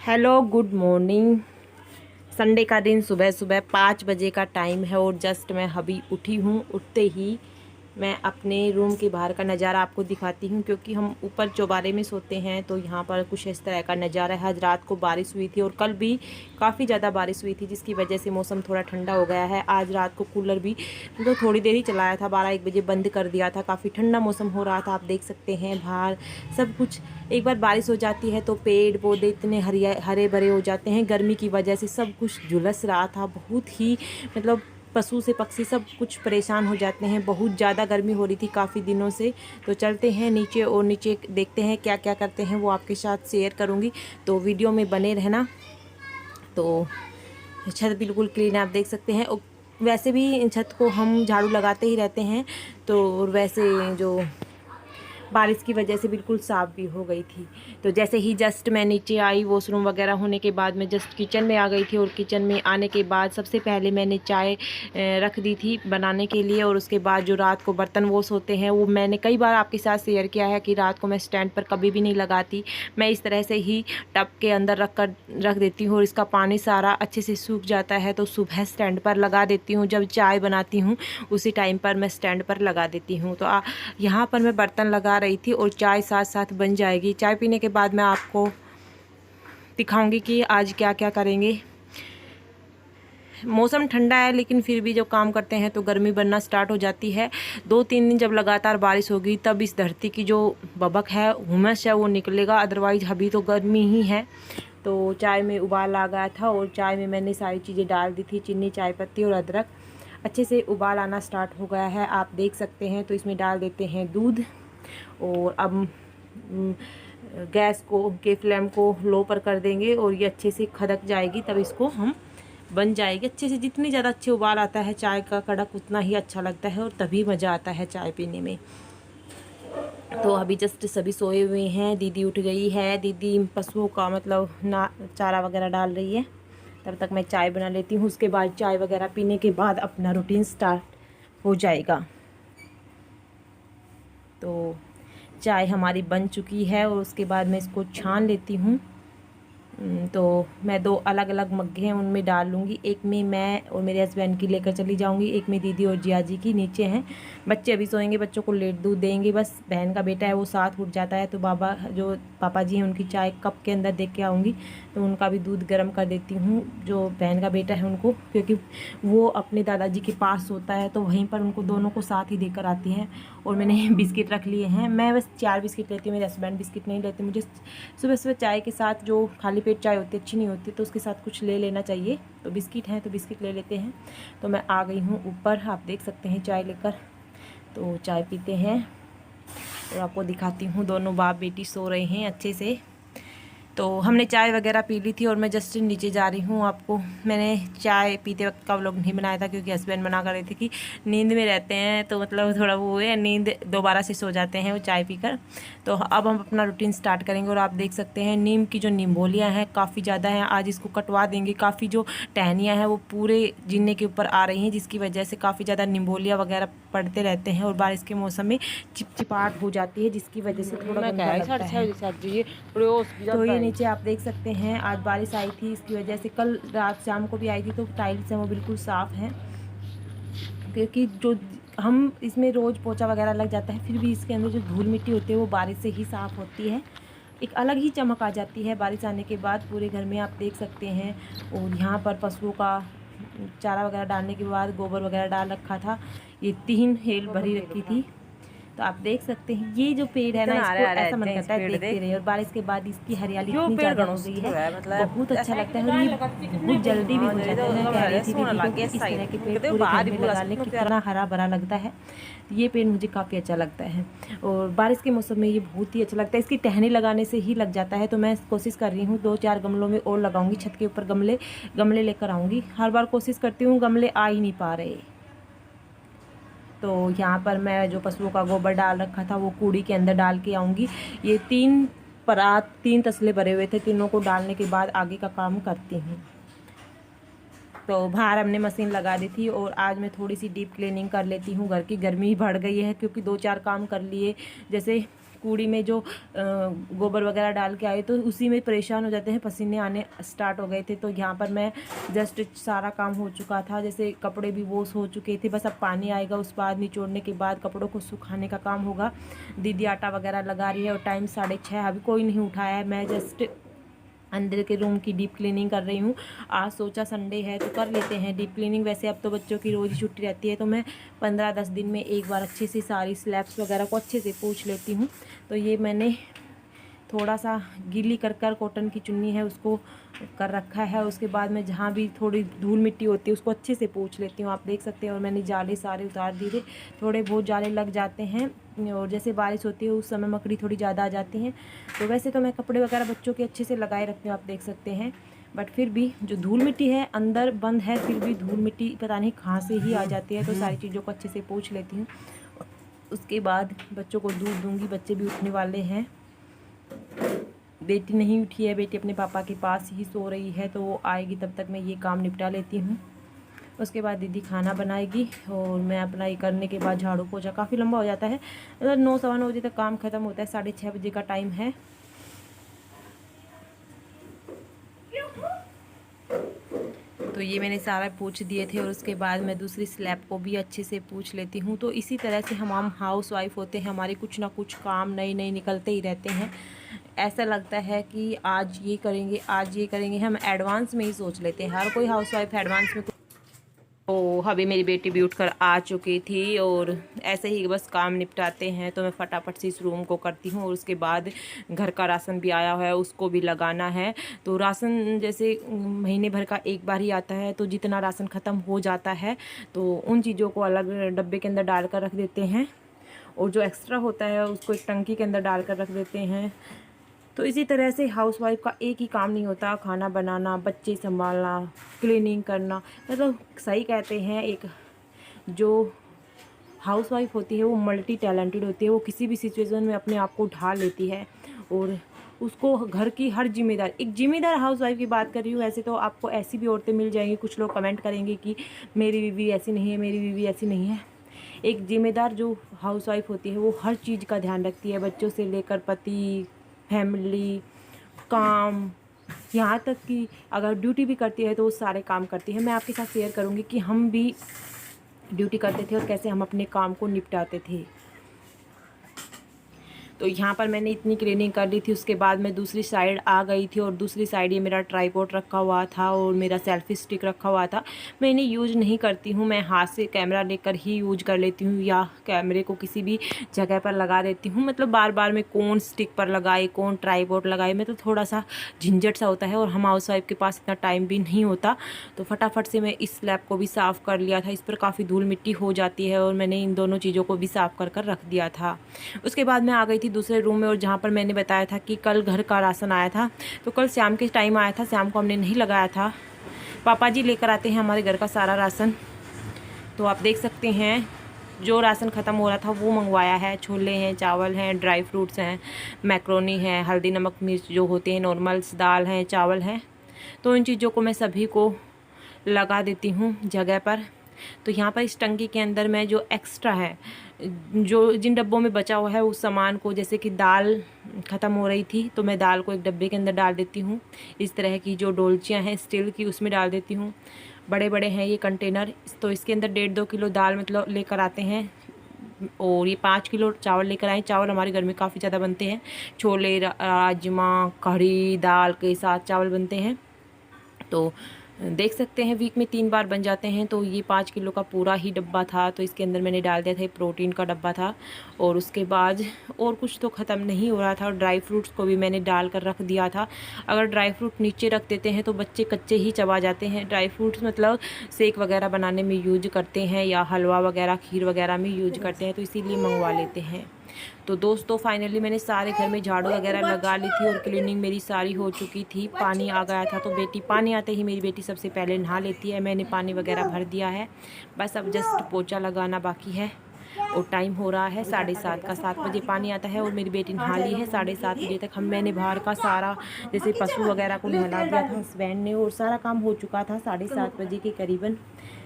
Hello, good morning. Sunday का दिन, सुबह सुबह 5 बजे का टाइम है और जस्ट मैं अभी उठी हूँ। उठते ही मैं अपने रूम के बाहर का नज़ारा आपको दिखाती हूँ, क्योंकि हम ऊपर चौबारे में सोते हैं तो यहाँ पर कुछ इस तरह का नज़ारा है। आज रात को बारिश हुई थी और कल भी काफ़ी ज़्यादा बारिश हुई थी, जिसकी वजह से मौसम थोड़ा ठंडा हो गया है। आज रात को कूलर भी तो थोड़ी देर ही चलाया था, 12-1 बजे बंद कर दिया था। काफ़ी ठंडा मौसम हो रहा था, आप देख सकते हैं बाहर सब कुछ। एक बार बारिश हो जाती है तो पेड़ पौधे इतने हरे भरे हो जाते हैं। गर्मी की वजह से सब कुछ झुलस रहा था, बहुत ही मतलब पशु से पक्षी सब कुछ परेशान हो जाते हैं। बहुत ज़्यादा गर्मी हो रही थी काफ़ी दिनों से। तो चलते हैं नीचे और नीचे देखते हैं क्या क्या करते हैं, वो आपके साथ शेयर करूँगी, तो वीडियो में बने रहना। तो छत बिल्कुल क्लीन है, आप देख सकते हैं। और वैसे भी छत को हम झाड़ू लगाते ही रहते हैं, तो वैसे जो बारिश की वजह से बिल्कुल साफ़ भी हो गई थी। तो जैसे ही जस्ट मैं नीचे आई, वॉशरूम वगैरह होने के बाद मैं जस्ट किचन में आ गई थी। और किचन में आने के बाद सबसे पहले मैंने चाय रख दी थी बनाने के लिए। और उसके बाद जो रात को बर्तन वॉश होते हैं, वो मैंने कई बार आपके साथ शेयर किया है कि रात को मैं स्टैंड पर कभी भी नहीं लगाती। मैं इस तरह से ही टब के अंदर रख देती हूँ और इसका पानी सारा अच्छे से सूख जाता है। तो सुबह स्टैंड पर लगा देती हूँ, जब चाय बनाती हूँ उसी टाइम पर मैं स्टैंड पर लगा देती हूँ। तो यहाँ पर मैं बर्तन लगा रही थी और चाय साथ साथ बन जाएगी। चाय पीने के बाद मैं आपको दिखाऊंगी कि आज क्या क्या करेंगे। मौसम ठंडा है, लेकिन फिर भी जब काम करते हैं तो गर्मी बनना स्टार्ट हो जाती है। 2-3 दिन जब लगातार बारिश होगी तब इस धरती की जो बबक है, हुमस है, वो निकलेगा। अदरवाइज अभी तो गर्मी ही है। तो चाय में उबाल आ गया था और चाय में मैंने सारी चीज़ें डाल दी थी, चीनी, चाय पत्ती और अदरक। अच्छे से उबाल आना स्टार्ट हो गया है, आप देख सकते हैं। तो इसमें डाल देते हैं दूध। और अब गैस को के फ्लेम को लो पर कर देंगे और ये अच्छे से खदक जाएगी, तब इसको हम बन जाएगी अच्छे से। जितनी ज़्यादा अच्छे उबाल आता है चाय का कड़क, उतना ही अच्छा लगता है और तभी मज़ा आता है चाय पीने में। तो अभी जस्ट सभी सोए हुए हैं, दीदी उठ गई है। दीदी पशुओं का मतलब ना चारा वगैरह डाल रही है, तब तक मैं चाय बना लेती हूँ। उसके बाद चाय वगैरह पीने के बाद अपना रूटीन स्टार्ट हो जाएगा। तो चाय हमारी बन चुकी है और उसके बाद मैं इसको छान लेती हूँ। तो मैं 2 अलग अलग मग्गे हैं, उनमें डाल लूँगी। एक में मैं और मेरे हस्बैंड की लेकर चली जाऊँगी, एक में दीदी और जिया जी की नीचे हैं। बच्चे अभी सोएंगे, बच्चों को लेट दूध देंगे। बस बहन का बेटा है, वो साथ उठ जाता है। तो पापा जी हैं, उनकी चाय कप के अंदर देख के आऊँगी, तो उनका भी दूध गर्म कर देती हूँ, जो बहन का बेटा है उनको, क्योंकि वो अपने दादाजी के पास सोता है, तो वहीं पर उनको दोनों को साथ ही देकर आती हैं। और मैंने बिस्किट रख लिए हैं, मैं बस 4 बिस्किट लेती हूँ, मेरे हस्बैंड बिस्किट नहीं लेते। मुझे सुबह सुबह चाय के साथ जो खाली पेट चाय होती है अच्छी नहीं होती, तो उसके साथ कुछ ले लेना चाहिए। तो बिस्किट हैं तो बिस्किट ले लेते हैं। तो मैं आ गई हूँ ऊपर, आप देख सकते हैं चाय लेकर। तो चाय पीते हैं और आपको दिखाती हूँ। दोनों बाप बेटी सो रहे हैं अच्छे से। तो हमने चाय वगैरह पी ली थी और मैं जस्ट नीचे जा रही हूँ। आपको मैंने चाय पीते वक्त का व्लॉग नहीं बनाया था, क्योंकि हस्बैंड मना कर रहे थे कि नींद में रहते हैं, तो मतलब थोड़ा वो है, नींद दोबारा से सो जाते हैं वो चाय पीकर। तो अब हम अपना रूटीन स्टार्ट करेंगे। और आप देख सकते हैं नीम की जो निम्बोलियाँ हैं काफ़ी ज़्यादा हैं, आज इसको कटवा देंगे। काफ़ी जो टहनियाँ हैं वो पूरे जीने के ऊपर आ रही हैं, जिसकी वजह से काफ़ी ज़्यादा निम्बोलिया वगैरह पड़ते रहते हैं और बारिश के मौसम में चिपचिपाहट हो जाती है, जिसकी वजह से थोड़ा गंदा लगता है। तो ये नीचे आप देख सकते हैं आज बारिश आई थी, इसकी वजह से कल रात शाम को भी आई थी, तो टाइल्स हैं वो बिल्कुल साफ़ हैं। क्योंकि जो हम इसमें रोज़ पोछा वगैरह लग जाता है, फिर भी इसके अंदर जो धूल मिट्टी होती है वो बारिश से ही साफ़ होती है। एक अलग ही चमक आ जाती है बारिश आने के बाद पूरे घर में, आप देख सकते हैं। और यहाँ पर पशुओं का चारा वगैरह डालने के बाद गोबर वगैरह डाल रखा था। ये 3 हेल भरी रखी थी। तो आप देख सकते हैं ये जो पेड़ है ना, इसको ऐसा मन करता है देखते रहे। और बारिश के बाद इसकी हरियाली इतनी ज़्यादा हो गई है, बहुत अच्छा लगता है। और ये बहुत जल्दी भी हो जाता है। मैं कह रही थी दीदी को कि इस तरह के पेड़ पूरे घर में लगा लें, कितना हरा भरा लगता है। ये पेड़ मुझे काफ़ी अच्छा लगता है और बारिश के मौसम में ये बहुत ही अच्छा लगता है। इसकी टहनी लगाने से ही लग जाता है। तो मैं कोशिश कर रही हूँ 2-4 गमलों में और लगाऊंगी, छत के ऊपर गमले लेकर आऊँगी। हर बार कोशिश करती हूँ, गमले आ ही नहीं पा रहे। तो यहाँ पर मैं जो पशुओं का गोबर डाल रखा था वो कूड़ी के अंदर डाल के आऊँगी। ये 3 तसले भरे हुए थे, तीनों को डालने के बाद आगे का काम करती हूँ। तो बाहर हमने मशीन लगा दी थी और आज मैं थोड़ी सी डीप क्लीनिंग कर लेती हूँ। घर की गर्मी बढ़ गई है, क्योंकि 2-4 काम कर लिए, जैसे कूड़ी में जो गोबर वगैरह डाल के आए तो उसी में परेशान हो जाते हैं, पसीने आने स्टार्ट हो गए थे। तो यहाँ पर मैं जस्ट सारा काम हो चुका था, जैसे कपड़े भी वॉश हो चुके थे, बस अब पानी आएगा, उस बाद निचोड़ने के बाद कपड़ों को सुखाने का काम होगा। दीदी आटा वगैरह लगा रही है और टाइम 6:30, अभी कोई नहीं उठाया है। मैं जस्ट अंदर के रूम की डीप क्लीनिंग कर रही हूँ। आज सोचा संडे है तो कर लेते हैं डीप क्लीनिंग। वैसे अब तो बच्चों की रोज़ ही छुट्टी रहती है, तो मैं 15-10 दिन में एक बार अच्छे से सारी स्लैब्स वगैरह को अच्छे से पोंछ लेती हूँ। तो ये मैंने थोड़ा सा गीली कर कॉटन की चुन्नी है उसको कर रखा है। उसके बाद मैं जहाँ भी थोड़ी धूल मिट्टी होती है उसको अच्छे से पोंछ लेती हूँ, आप देख सकते हैं। और मैंने जाले सारे उतार दिए थे, थोड़े बहुत जाले लग जाते हैं, और जैसे बारिश होती है उस समय मकड़ी थोड़ी ज़्यादा आ जाती हैं। तो वैसे तो मैं कपड़े वगैरह बच्चों के अच्छे से लगाए रखती हूँ, आप देख सकते हैं। बट फिर भी जो धूल मिट्टी है अंदर बंद है, फिर भी धूल मिट्टी पता नहीं कहाँ से ही आ जाती है। तो सारी चीज़ों को अच्छे से पोंछ लेती हूँ। उसके बाद बच्चों को दूध दूँगी, बच्चे भी उठने वाले हैं। बेटी नहीं उठी है, बेटी अपने पापा के पास ही सो रही है, तो वो आएगी तब तक मैं ये काम निपटा लेती हूँ। उसके बाद दीदी खाना बनाएगी और मैं अपना ये करने के बाद झाड़ू पोछा, काफ़ी लंबा हो जाता है, मतलब 9-9:15 बजे तक काम ख़त्म होता है, 6:30 बजे का टाइम है। तो ये मैंने सारा पूछ दिए थे और उसके बाद मैं दूसरी स्लैब को भी अच्छे से पूछ लेती हूँ। तो इसी तरह से हम हाउस वाइफ होते हैं, हमारे कुछ ना कुछ काम नए नए निकलते ही रहते हैं। ऐसा लगता है कि आज ये करेंगे, आज ये करेंगे, हम एडवांस में ही सोच लेते हैं। हर कोई हाउस वाइफ एडवांस में। तो अभी मेरी बेटी भी उठकर आ चुकी थी और ऐसे ही बस काम निपटाते हैं। तो मैं फटाफट से इस रूम को करती हूँ और उसके बाद घर का राशन भी आया हुआ है, उसको भी लगाना है। तो राशन जैसे महीने भर का एक बार ही आता है, तो जितना राशन ख़त्म हो जाता है तो उन चीज़ों को अलग डब्बे के अंदर डाल कर रख देते हैं, और जो एक्स्ट्रा होता है उसको एक टंकी के अंदर डाल कर रख देते हैं। तो इसी तरह से हाउसवाइफ का एक ही काम नहीं होता, खाना बनाना, बच्चे संभालना, क्लीनिंग करना। मतलब सही कहते हैं, एक जो हाउसवाइफ होती है वो मल्टी टैलेंटेड होती है, वो किसी भी सिचुएशन में अपने आप को ढाल लेती है और उसको घर की हर जिम्मेदार, एक जिम्मेदार हाउसवाइफ की बात कर रही हूँ। ऐसे तो आपको ऐसी भी औरतें मिल जाएंगी, कुछ लोग कमेंट करेंगे कि मेरी बीवी ऐसी नहीं है, मेरी बीवी ऐसी नहीं है। एक जिम्मेदार जो हाउसवाइफ होती है वो हर चीज़ का ध्यान रखती है, बच्चों से लेकर पति, फैमिली, काम, यहाँ तक कि अगर ड्यूटी भी करती है तो वो सारे काम करती है। मैं आपके साथ शेयर करूँगी कि हम भी ड्यूटी करते थे और कैसे हम अपने काम को निपटाते थे। तो यहाँ पर मैंने इतनी क्लीनिंग कर ली थी। उसके बाद मैं दूसरी साइड आ गई थी और दूसरी साइड ये मेरा ट्राइपॉड रखा हुआ था और मेरा सेल्फी स्टिक रखा हुआ था। मैं इन्हें यूज़ नहीं करती हूँ, मैं हाथ से कैमरा लेकर ही यूज कर लेती हूँ या कैमरे को किसी भी जगह पर लगा देती हूँ। मतलब बार बार मैं कौन स्टिक पर लगाए, कौन ट्राइपॉड लगाए, मैं तो थोड़ा सा झंझट सा होता है और हम हाउस वाइफ के पास इतना टाइम भी नहीं होता। तो फटाफट से मैं इस स्लैब को भी साफ़ कर लिया था। इस पर काफ़ी धूल मिट्टी हो जाती है और मैंने इन दोनों चीज़ों को भी साफ़ कर कर रख दिया था। उसके बाद मैं आ गई थी दूसरे रूम में, और जहाँ पर मैंने बताया था कि कल घर का राशन आया था, तो कल शाम के टाइम आया था, शाम को हमने नहीं लगाया था। पापा जी लेकर आते हैं हमारे घर का सारा राशन। तो आप देख सकते हैं जो राशन ख़त्म हो रहा था वो मंगवाया है। छोले हैं, चावल हैं, ड्राई फ्रूट्स हैं, मैक्रोनी है, हल्दी नमक मिर्च जो होते हैं नॉर्मल्स, दाल हैं, चावल हैं। तो इन चीज़ों को मैं सभी को लगा देती हूँ जगह पर। तो यहाँ पर इस टंकी के अंदर मैं जो एक्स्ट्रा है, जो जिन डब्बों में बचा हुआ है उस सामान को, जैसे कि दाल ख़त्म हो रही थी तो मैं दाल को एक डब्बे के अंदर डाल देती हूँ। इस तरह की जो डोलचियाँ हैं स्टील की उसमें डाल देती हूँ। बड़े बड़े हैं ये कंटेनर, तो इसके अंदर 1.5-2 किलो दाल मतलब लेकर आते हैं, और ये 5 किलो चावल लेकर आए। चावल हमारे घर में काफ़ी ज़्यादा बनते हैं, छोले, राजमा, कढ़ी, दाल के साथ चावल बनते हैं। तो देख सकते हैं वीक में 3 बार बन जाते हैं। तो ये 5 किलो का पूरा ही डब्बा था, तो इसके अंदर मैंने डाल दिया था, प्रोटीन का डब्बा था। और उसके बाद और कुछ तो ख़त्म नहीं हो रहा था, और ड्राई फ्रूट्स को भी मैंने डाल कर रख दिया था। अगर ड्राई फ्रूट नीचे रख देते हैं तो बच्चे कच्चे ही चबा जाते हैं। ड्राई फ्रूट्स मतलब शेक वगैरह बनाने में यूज करते हैं या हलवा वगैरह, खीर वगैरह में यूज करते हैं, तो इसीलिए मंगवा लेते हैं। तो दोस्तों फाइनली मैंने सारे घर में झाड़ू वगैरह लगा ली थी और क्लीनिंग मेरी सारी हो चुकी थी। पानी आ गया था, तो बेटी, पानी आते ही मेरी बेटी सबसे पहले नहा लेती है। मैंने पानी वगैरह भर दिया है, बस अब जस्ट पोछा लगाना बाकी है। और टाइम हो रहा है 7:30 का। 7 बजे पानी आता है और मेरी बेटी नहा ली है। 7:30 बजे तक मैंने बाहर का सारा जैसे पशु वगैरह को नहला दिया था हस्बैंड ने, और सारा काम हो चुका था 7:30 बजे के करीबन।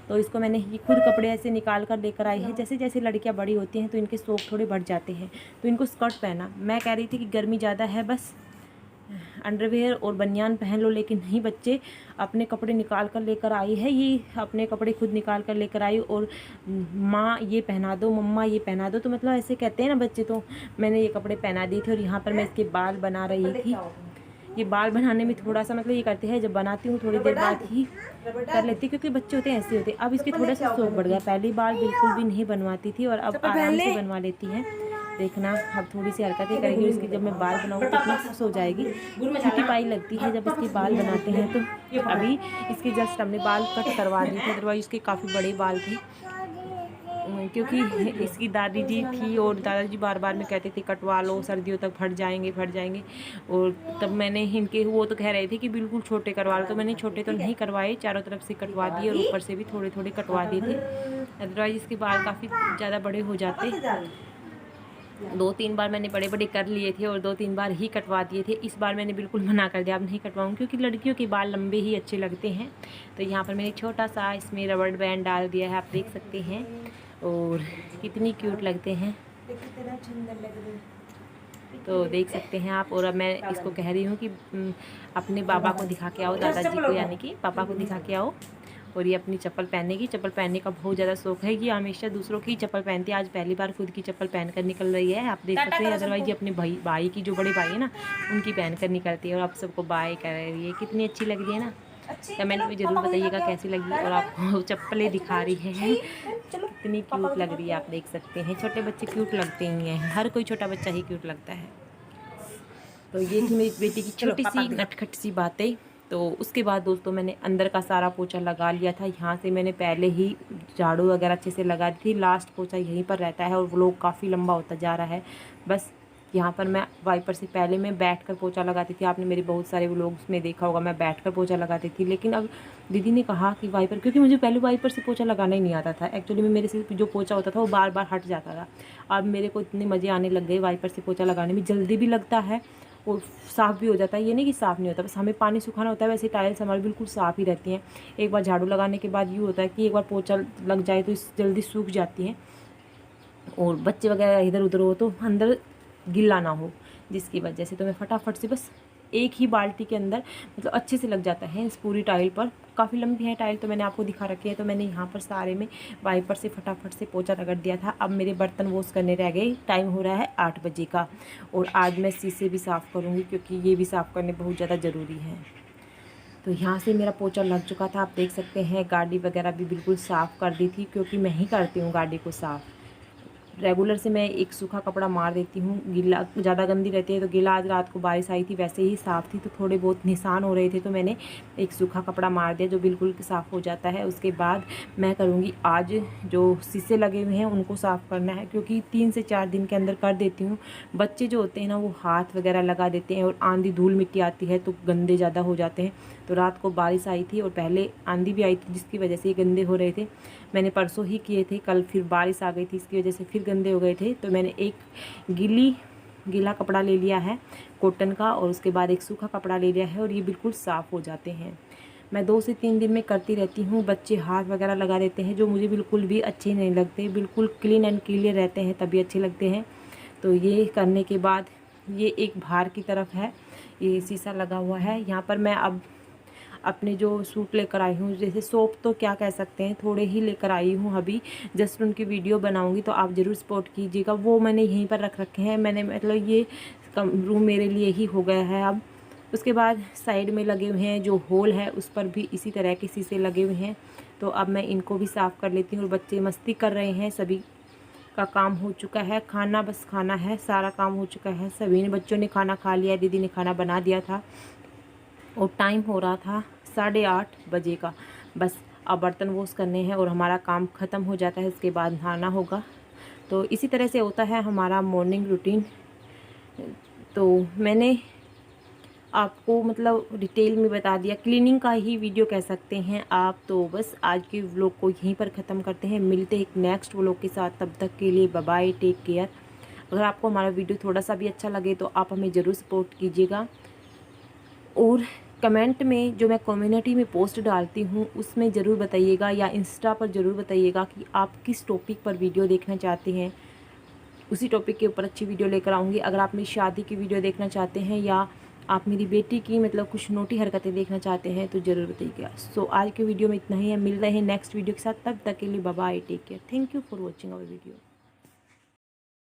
तो इसको मैंने ये खुद कपड़े ऐसे निकाल कर लेकर आई है। जैसे जैसे लड़कियां बड़ी होती हैं तो इनके शौक थोड़े बढ़ जाते हैं, तो इनको स्कर्ट पहना। मैं कह रही थी कि गर्मी ज़्यादा है, बस अंडरवेयर और बनियान पहन लो, लेकिन नहीं, बच्चे अपने कपड़े निकाल कर लेकर आई है। ये अपने कपड़े खुद निकाल कर लेकर आई और माँ ये पहना दो, मम्मा ये पहना दो, तो मतलब ऐसे कहते हैं ना बच्चे। तो मैंने ये कपड़े पहना दिए थे और यहाँ पर मैं इसके बाल बना रही थी। ये बाल बनाने में थोड़ा सा मतलब ये करते हैं, जब बनाती हूँ थोड़ी देर बाद ही कर लेती, क्योंकि बच्चे होते हैं ऐसे होते हैं। अब इसके थोड़ा सा शौक बढ़ गया, पहले बाल बिल्कुल भी नहीं बनवाती थी और अब आराम से बनवा लेती है। देखना, अब थोड़ी सी हरकतें करेगी और इसकी जब मैं बाल बनाऊँ तो इतना खुश हो जाएगी। क्यूटी पाई लगती है जब इसके बाल बनाते हैं। तो अभी इसके जस्ट हमने बाल कट करवा दिए थे, अदरवाइज इसके काफ़ी बड़े बाल थे, क्योंकि इसकी दादी जी थी और दादाजी बार बार में कहते थे कटवा लो, सर्दियों तक फट जाएंगे फट जाएंगे। और तब मैंने इनके, वो तो कह रहे थे कि बिल्कुल छोटे करवा लो, तो मैंने छोटे तो नहीं करवाए, चारों तरफ से कटवा दिए और ऊपर से भी थोड़े थोड़े कटवा दिए थे, अदरवाइज इसके बाल काफ़ी ज़्यादा बड़े हो जाते। 2-3 बार मैंने बड़े बड़े कर लिए थे और 2-3 बार ही कटवा दिए थे। इस बार मैंने बिल्कुल मना कर दिया, अब नहीं कटवाऊँ, क्योंकि लड़कियों के बाल लंबे ही अच्छे लगते हैं। तो यहाँ पर मैंने छोटा सा इसमें रबड़ बैंड डाल दिया है, आप देख सकते हैं, और कितनी क्यूट लगते हैं, तो देख सकते हैं आप। और अब मैं इसको कह रही हूँ कि अपने बाबा को दिखा के आओ, दादाजी को यानी कि पापा को दिखा के आओ। और ये अपनी चप्पल पहनेगी, चप्पल पहनने का बहुत ज़्यादा शौक है। ये हमेशा दूसरों की चप्पल पहनती है, आज पहली बार खुद की चप्पल पहन कर निकल रही है, आप देख सकते हैं। अदरवाइज ये अपने भाई की, जो बड़े भाई है ना, उनकी पहन कर निकलती है और आप सबको बाय कर रही है। कितनी अच्छी लग रही है ना, कमेंट में ज़रूर बताइएगा कैसी लगी। और आपको चप्पलें दिखा रही है, कितनी क्यूट लग रही है, आप देख सकते हैं। छोटे बच्चे क्यूट लगते ही हैं, हर कोई छोटा बच्चा ही क्यूट लगता है। तो ये थी मेरी बेटी की छोटी सी नटखट सी बातें। तो उसके बाद दोस्तों मैंने अंदर का सारा पोछा लगा लिया था। यहाँ से मैंने पहले ही झाड़ू वगैरह अच्छे से लगा दी थी, लास्ट पोछा यहीं पर रहता है और व्लॉग काफ़ी लंबा होता जा रहा है। बस यहाँ पर मैं वाइपर से पहले मैं बैठकर पोछा लगाती थी, आपने मेरे बहुत सारे व्लॉग्स में देखा होगा, मैं बैठकर पोछा लगाती थी। लेकिन अब दीदी ने कहा कि वाइपर, क्योंकि मुझे पहले वाइपर से पोछा लगाना ही नहीं आता था एक्चुअली में, मेरे से जो पोछा होता था वो बार बार हट जाता था। अब मेरे को इतने मज़े आने लग गए वाइपर से पोछा लगाने में, जल्दी भी लगता है और साफ़ भी हो जाता है। ये नहीं कि साफ़ नहीं होता, बस हमें पानी सुखाना होता है, वैसे टाइल्स हमारी बिल्कुल साफ़ ही रहती हैं। एक बार झाड़ू लगाने के बाद यूँ होता है कि एक बार पोछा लग जाए तो जल्दी सूख जाती हैं, और बच्चे वगैरह इधर उधर हो तो अंदर गिल्ला ना हो, जिसकी वजह से तो मैं फटाफट से बस एक ही बाल्टी के अंदर मतलब अच्छे से लग जाता है इस पूरी टाइल पर। काफ़ी लंबी है टाइल, तो मैंने आपको दिखा रखी है। तो मैंने यहाँ पर सारे में वाइपर से फटाफट से पोछा रगड़ दिया था। अब मेरे बर्तन वॉश करने रह गए, टाइम हो रहा है 8 बजे का, और आज मैं शीशे भी साफ़ करूँगी क्योंकि ये भी साफ़ करने बहुत ज़्यादा ज़रूरी है। तो यहाँ से मेरा पोछा लग चुका था, आप देख सकते हैं। गाड़ी वगैरह भी बिल्कुल साफ़ कर दी थी, क्योंकि मैं ही करती हूँ गाड़ी को साफ़। रेगुलर से मैं एक सूखा कपड़ा मार देती हूँ, गीला ज़्यादा गंदी रहती है। तो गीला आज रात को बारिश आई थी, वैसे ही साफ़ थी तो थोड़े बहुत निशान हो रहे थे, तो मैंने एक सूखा कपड़ा मार दिया जो बिल्कुल साफ़ हो जाता है। उसके बाद मैं करूँगी आज जो शीशे लगे हुए हैं उनको साफ़ करना है, क्योंकि 3 से 4 दिन के अंदर कर देती हूँ। बच्चे जो होते हैं ना वो हाथ वगैरह लगा देते हैं, और आंधी धूल मिट्टी आती है तो गंदे ज़्यादा हो जाते हैं। तो रात को बारिश आई थी और पहले आंधी भी आई थी, जिसकी वजह से ये गंदे हो रहे थे। मैंने परसों ही किए थे, कल फिर बारिश आ गई थी, इसकी वजह से फिर गंदे हो गए थे। तो मैंने एक गीला कपड़ा ले लिया है कॉटन का, और उसके बाद एक सूखा कपड़ा ले लिया है, और ये बिल्कुल साफ़ हो जाते हैं। मैं 2 से 3 दिन में करती रहती हूँ। बच्चे हाथ वगैरह लगा देते हैं जो मुझे बिल्कुल भी अच्छे नहीं लगते, बिल्कुल क्लीन एंड क्लियर रहते हैं तभी अच्छे लगते हैं। तो ये करने के बाद ये एक बाहर की तरफ है, ये शीशा लगा हुआ है। यहाँ पर मैं अब अपने जो सूट लेकर आई हूँ, जैसे सोप तो क्या कह सकते हैं, थोड़े ही लेकर आई हूँ अभी, जस्ट उनकी वीडियो बनाऊँगी तो आप ज़रूर सपोर्ट कीजिएगा। वो मैंने यहीं पर रख रखे हैं, मैंने मतलब ये रूम मेरे लिए ही हो गया है अब। उसके बाद साइड में लगे हुए हैं जो होल है उस पर भी इसी तरह के शीशे लगे हुए हैं, तो अब मैं इनको भी साफ़ कर लेती हूँ। और बच्चे मस्ती कर रहे हैं, सभी का काम हो चुका है, खाना बस खाना है, सारा काम हो चुका है। सभी ने बच्चों ने खाना खा लिया, दीदी ने खाना बना दिया था, और टाइम हो रहा था 8:30 बजे का। बस अब बर्तन वॉश करने हैं और हमारा काम ख़त्म हो जाता है, उसके बाद नहाना होगा। तो इसी तरह से होता है हमारा मॉर्निंग रूटीन। तो मैंने आपको मतलब डिटेल में बता दिया, क्लीनिंग का ही वीडियो कह सकते हैं आप। तो बस आज के व्लॉग को यहीं पर ख़त्म करते हैं, मिलते हैं एक नेक्स्ट व्लॉग के साथ। तब तक के लिए बाय बाय, टेक केयर। अगर आपको हमारा वीडियो थोड़ा सा भी अच्छा लगे तो आप हमें ज़रूर सपोर्ट कीजिएगा, और कमेंट में जो मैं कम्युनिटी में पोस्ट डालती हूँ उसमें ज़रूर बताइएगा, या इंस्टा पर ज़रूर बताइएगा कि आप किस टॉपिक पर वीडियो देखना चाहते हैं। उसी टॉपिक के ऊपर अच्छी वीडियो लेकर आऊँगी। अगर आप मेरी शादी की वीडियो देखना चाहते हैं, या आप मेरी बेटी की मतलब कुछ नोटी हरकतें देखना चाहते हैं, तो ज़रूर बताइएगा। सो आज के वीडियो में इतना ही है, मिल रहे हैं नेक्स्ट वीडियो के साथ। तब तक के लिए bye bye, take care, thank you for watching our video.